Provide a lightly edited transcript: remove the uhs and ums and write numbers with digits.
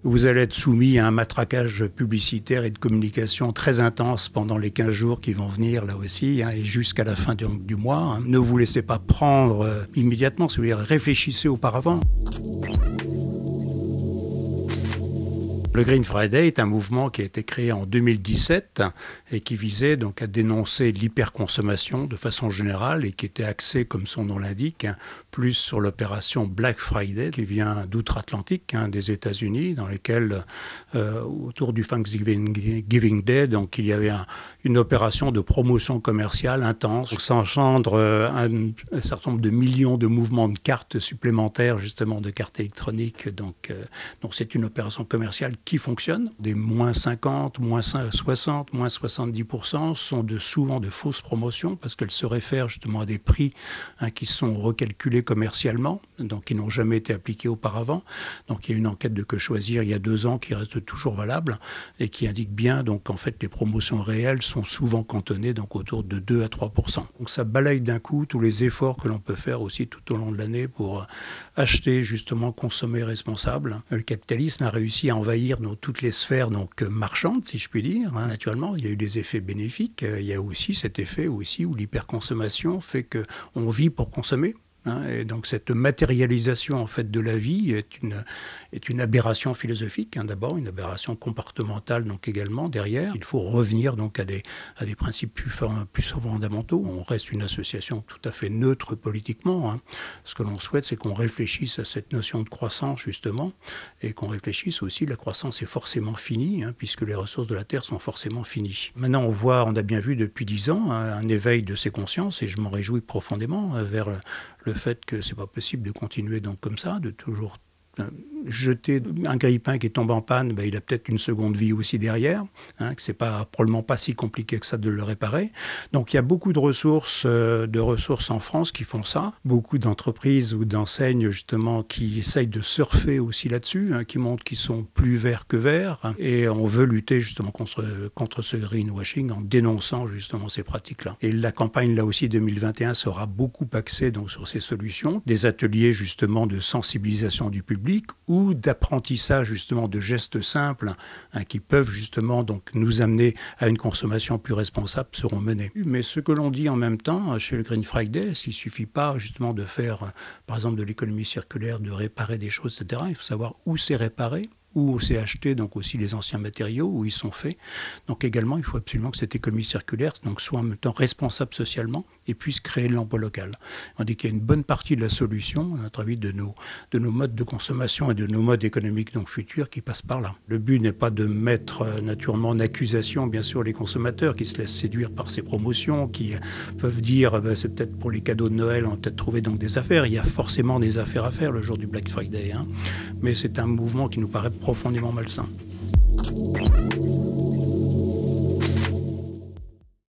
Vous allez être soumis à un matraquage publicitaire et de communication très intense pendant les 15 jours qui vont venir là aussi, et jusqu'à la fin du mois. Ne vous laissez pas prendre immédiatement, c'est-à-dire réfléchissez auparavant. Le Green Friday est un mouvement qui a été créé en 2017 et qui visait donc à dénoncer l'hyperconsommation de façon générale et qui était axé, comme son nom l'indique, plus sur l'opération Black Friday qui vient d'outre-Atlantique, des États-Unis, dans lesquels, autour du Thanksgiving Day, donc il y avait une opération de promotion commerciale intense. Donc, ça engendre un certain nombre de millions de mouvements de cartes supplémentaires, justement de cartes électroniques. Donc c'est une opération commerciale qui fonctionne. Des moins 50, moins 60, moins 70% sont souvent de fausses promotions parce qu'elles se réfèrent justement à des prix qui sont recalculés commercialement, donc qui n'ont jamais été appliqués auparavant. Donc il y a une enquête de Que Choisir il y a 2 ans qui reste toujours valable et qui indique bien donc en fait les promotions réelles sont souvent cantonnées donc autour de 2 à 3%. Donc ça balaye d'un coup tous les efforts que l'on peut faire aussi tout au long de l'année pour acheter justement, consommer responsable. Le capitalisme a réussi à envahir dans toutes les sphères donc marchandes, si je puis dire. Naturellement, il y a eu des effets bénéfiques. Il y a aussi cet effet aussi où l'hyperconsommation fait qu'on vit pour consommer. Et donc cette matérialisation en fait de la vie est une aberration philosophique, d'abord une aberration comportementale donc également derrière. Il faut revenir donc à des principes plus fondamentaux. On reste une association tout à fait neutre politiquement. Ce que l'on souhaite, c'est qu'on réfléchisse à cette notion de croissance justement et qu'on réfléchisse aussi la croissance est forcément finie puisque les ressources de la terre sont forcément finies. Maintenant on a bien vu depuis 10 ans un éveil de ces consciences et je m'en réjouis profondément vers le fait que c'est pas possible de continuer donc comme ça, de toujours jeter un grille-pain qui tombe en panne, il a peut-être une seconde vie aussi derrière, que c'est probablement pas si compliqué que ça de le réparer. Donc il y a beaucoup de ressources en France qui font ça, beaucoup d'entreprises ou d'enseignes justement qui essayent de surfer aussi là-dessus, qui montrent qu'ils sont plus verts que verts, et on veut lutter justement contre ce greenwashing en dénonçant justement ces pratiques-là. Et la campagne là aussi 2021 sera beaucoup axée donc sur ces solutions, des ateliers justement de sensibilisation du public ou d'apprentissage justement de gestes simples qui peuvent justement donc nous amener à une consommation plus responsable seront menés. Mais ce que l'on dit en même temps chez le Green Friday, il ne suffit pas justement de faire par exemple de l'économie circulaire, de réparer des choses, etc. Il faut savoir où c'est réparé, où c'est acheté, donc aussi les anciens matériaux, où ils sont faits. Donc également, il faut absolument que cette économie circulaire donc, soit en même temps responsable socialement et puisse créer de l'emploi local. On dit qu'il y a une bonne partie de la solution, à notre avis, de nos modes de consommation et de nos modes économiques donc, futurs qui passent par là. Le but n'est pas de mettre naturellement en accusation, bien sûr, les consommateurs qui se laissent séduire par ces promotions, qui peuvent dire c'est peut-être pour les cadeaux de Noël, on va peut-être trouver donc des affaires. Il y a forcément des affaires à faire le jour du Black Friday. Mais c'est un mouvement qui nous paraît profondément malsain.